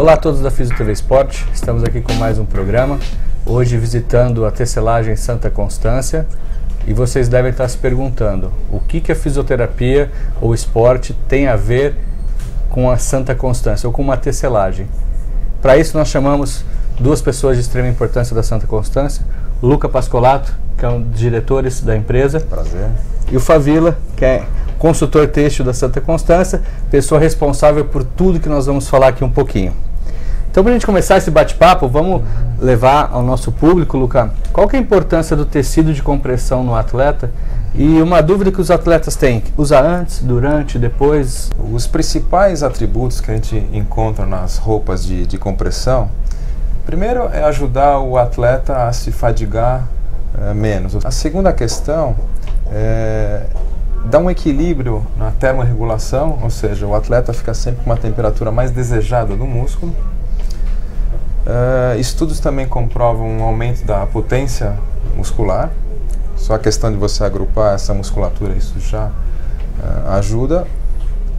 Olá a todos da Fisiotv Esporte, estamos aqui com mais um programa, hoje visitando a tecelagem Santa Constância, e vocês devem estar se perguntando o que a fisioterapia ou esporte tem a ver com a Santa Constância ou com uma tecelagem. Para isso nós chamamos duas pessoas de extrema importância da Santa Constância, Luca Pascolato, que é um dos diretores da empresa. Prazer. E o Favila, que é consultor têxtil da Santa Constância, pessoa responsável por tudo que nós vamos falar aqui um pouquinho. Então, para a gente começar esse bate-papo, vamos levar ao nosso público, Luca, qual que é a importância do tecido de compressão no atleta? E uma dúvida que os atletas têm, usa antes, durante, depois? Os principais atributos que a gente encontra nas roupas de compressão, primeiro é ajudar o atleta a se fadigar menos. A segunda questão é dar um equilíbrio na termorregulação, ou seja, o atleta fica sempre com uma temperatura mais desejada do músculo. Estudos também comprovam um aumento da potência muscular. Só a questão de você agrupar essa musculatura, isso já ajuda.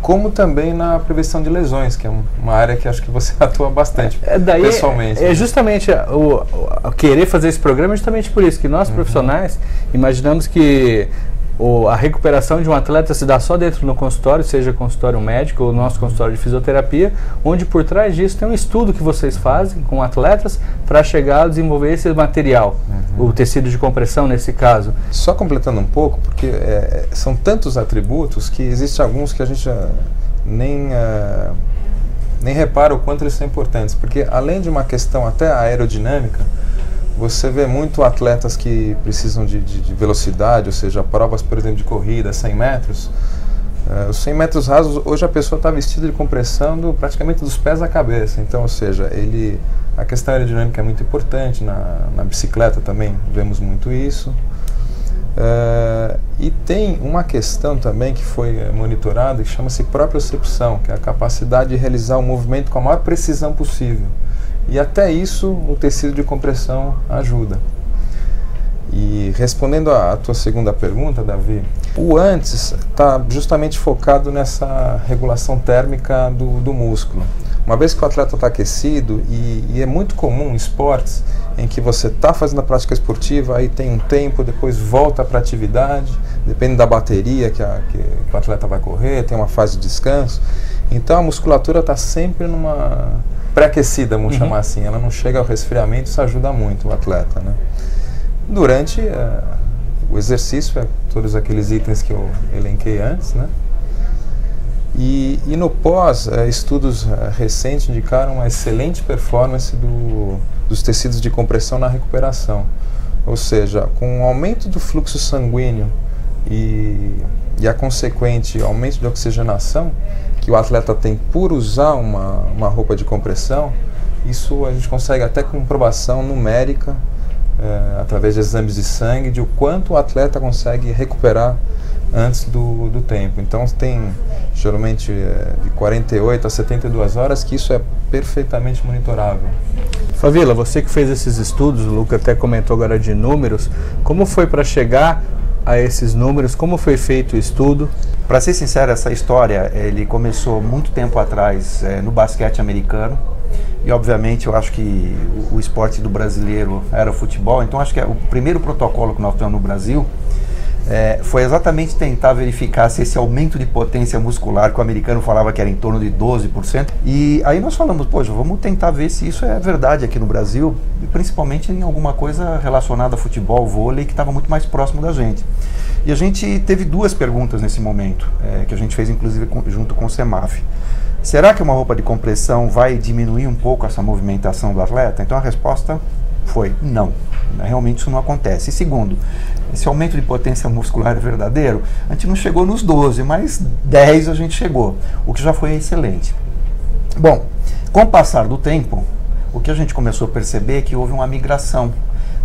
Como também na prevenção de lesões, que é uma área que acho que você atua bastante pessoalmente. É justamente o querer fazer esse programa é justamente por isso, que nós profissionais imaginamos que a recuperação de um atleta se dá só dentro do consultório, seja consultório médico ou nosso consultório de fisioterapia, onde por trás disso tem um estudo que vocês fazem com atletas para chegar a desenvolver esse material, o tecido de compressão nesse caso. Só completando um pouco, porque são tantos atributos que existem alguns que a gente nem repara o quanto eles são importantes, porque além de uma questão até aerodinâmica, você vê muito atletas que precisam de velocidade, ou seja, provas, por exemplo, de corrida, 100 metros. Os 100 metros rasos, hoje a pessoa está vestida de compressão praticamente dos pés à cabeça. Então, ou seja, a questão aerodinâmica é muito importante, na bicicleta também vemos muito isso. E tem uma questão também que foi monitorada, que chama-se propriocepção, que é a capacidade de realizar o movimento com a maior precisão possível. E até isso o tecido de compressão ajuda. E respondendo à tua segunda pergunta, Davi, o antes está justamente focado nessa regulação térmica do músculo. Uma vez que o atleta está aquecido, e é muito comum em esportes em que você está fazendo a prática esportiva, aí tem um tempo, depois volta para a atividade, depende da bateria que o atleta vai correr, tem uma fase de descanso. Então a musculatura está sempre numa pré-aquecida, vamos chamar assim, ela não chega ao resfriamento, isso ajuda muito o atleta, né? Durante o exercício, todos aqueles itens que eu elenquei antes, né? E no pós, estudos recentes indicaram uma excelente performance dos tecidos de compressão na recuperação. Ou seja, com o aumento do fluxo sanguíneo e a consequente aumento de oxigenação que o atleta tem por usar uma roupa de compressão, isso a gente consegue até comprovação numérica, através de exames de sangue, de o quanto o atleta consegue recuperar antes do tempo. Então tem geralmente de 48 a 72 horas que isso é perfeitamente monitorável. Favila, você que fez esses estudos, o Luca até comentou agora de números, como foi para chegar a esses números, como foi feito o estudo? Para ser sincero, essa história, ele começou muito tempo atrás no basquete americano, e obviamente eu acho que o esporte do brasileiro era o futebol, então acho que o primeiro protocolo que nós temos no Brasil foi exatamente tentar verificar se esse aumento de potência muscular, que o americano falava que era em torno de 12%, e aí nós falamos, poxa, vamos tentar ver se isso é verdade aqui no Brasil, e principalmente em alguma coisa relacionada a futebol, vôlei, que estava muito mais próximo da gente. E a gente teve duas perguntas nesse momento, que a gente fez inclusive junto com o CEMAF. Será que uma roupa de compressão vai diminuir um pouco essa movimentação do atleta? Então a resposta foi não, realmente isso não acontece. E segundo, esse aumento de potência muscular é verdadeiro? A gente não chegou nos 12, mas 10 a gente chegou, o que já foi excelente. Bom, com o passar do tempo, o que a gente começou a perceber é que houve uma migração.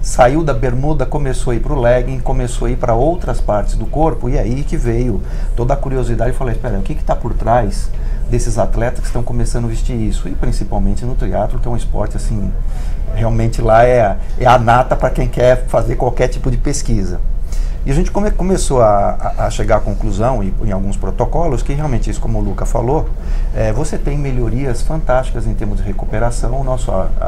Saiu da bermuda, começou a ir para o legging, começou a ir para outras partes do corpo, e aí que veio toda a curiosidade e falei, espera, o que está por trás desses atletas que estão começando a vestir isso? E principalmente no triatlo, que é um esporte assim, realmente lá é a nata para quem quer fazer qualquer tipo de pesquisa. E a gente começou a chegar à conclusão, e em alguns protocolos, que realmente isso, como o Luca falou, você tem melhorias fantásticas em termos de recuperação,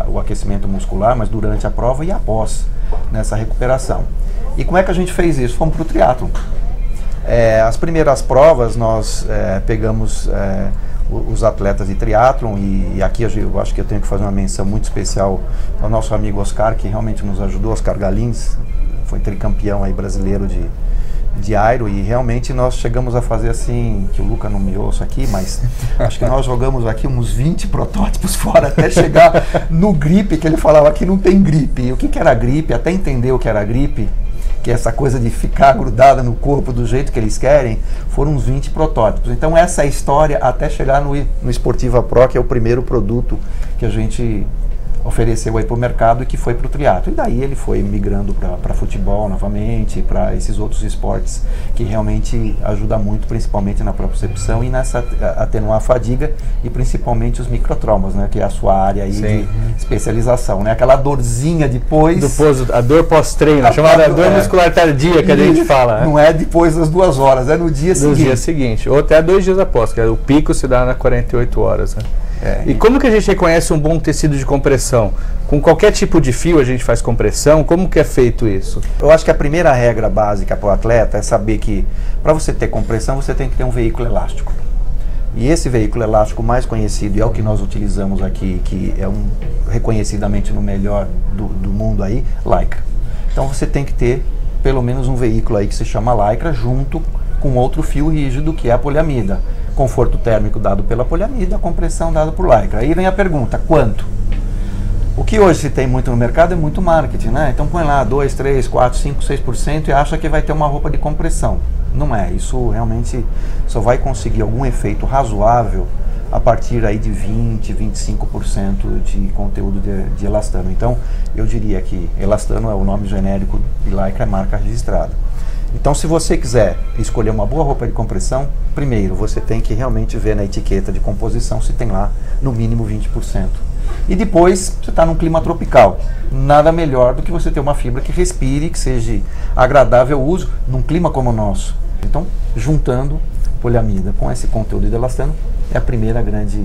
o aquecimento muscular, mas durante a prova e após nessa recuperação. E como é que a gente fez isso? Fomos para o triatlon. As primeiras provas nós pegamos os atletas de triatlon, e aqui eu acho que eu tenho que fazer uma menção muito especial ao nosso amigo Oscar, que realmente nos ajudou, Oscar Galins, foi tricampeão aí brasileiro de aero, e realmente nós chegamos a fazer assim, que o Luca não me ouça aqui, mas acho que nós jogamos aqui uns 20 protótipos fora até chegar no grip, que ele falava que não tem grip. E o que era grip, até entender o que era grip, que é essa coisa de ficar grudada no corpo do jeito que eles querem, foram uns 20 protótipos. Então essa é a história até chegar no Sportiva Pro, que é o primeiro produto que a gente ofereceu aí para o mercado e que foi para o triatlo. E daí ele foi migrando para futebol novamente, para esses outros esportes que realmente ajuda muito, principalmente na propriocepção e nessa atenuar a fadiga, e principalmente os microtraumas, né, que é a sua área aí de especialização, né, aquela dorzinha depois a dor pós-treino, chamada dor muscular tardia, que a gente fala, né? Não é depois das 2 horas, é no dia seguinte. No dia seguinte, ou até 2 dias após, que o pico se dá nas 48 horas, né? E como que a gente reconhece um bom tecido de compressão? Com qualquer tipo de fio a gente faz compressão? Como que é feito isso? Eu acho que a primeira regra básica para o atleta é saber que para você ter compressão você tem que ter um veículo elástico. E esse veículo elástico mais conhecido, e é o que nós utilizamos aqui, que é reconhecidamente no melhor do mundo aí, Lycra. Então você tem que ter pelo menos um veículo aí que se chama Lycra junto com outro fio rígido, que é a poliamida. Conforto térmico dado pela poliamida, compressão dada por Lycra. Aí vem a pergunta, quanto? O que hoje se tem muito no mercado é muito marketing, né? Então põe lá 2, 3, 4, 5, 6% e acha que vai ter uma roupa de compressão. Não é, isso realmente só vai conseguir algum efeito razoável a partir aí de 20, 25% de conteúdo de elastano. Então eu diria que elastano é o nome genérico e Lycra é marca registrada. Então, se você quiser escolher uma boa roupa de compressão, primeiro você tem que realmente ver na etiqueta de composição se tem lá no mínimo 20%. E depois você está num clima tropical. Nada melhor do que você ter uma fibra que respire, que seja agradável ao uso num clima como o nosso. Então, juntando poliamida com esse conteúdo de elastano, é a primeira grande,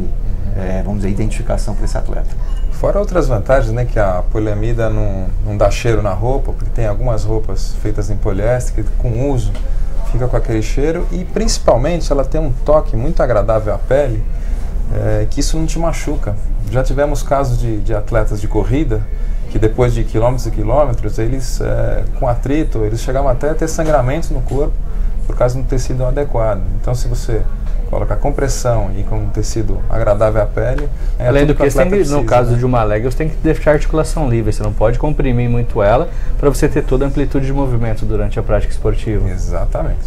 vamos dizer, identificação para esse atleta. Fora outras vantagens, né, que a poliamida não dá cheiro na roupa, porque tem algumas roupas feitas em poliéster que com uso fica com aquele cheiro, e principalmente ela tem um toque muito agradável à pele, que isso não te machuca. Já tivemos casos de atletas de corrida que depois de quilômetros e quilômetros, eles com atrito, eles chegavam até a ter sangramentos no corpo por causa do tecido adequado. Então se você colocar compressão e com um tecido agradável à pele. Além do que, no caso de uma leg, você tem que deixar a articulação livre, você não pode comprimir muito ela para você ter toda a amplitude de movimento durante a prática esportiva. Exatamente.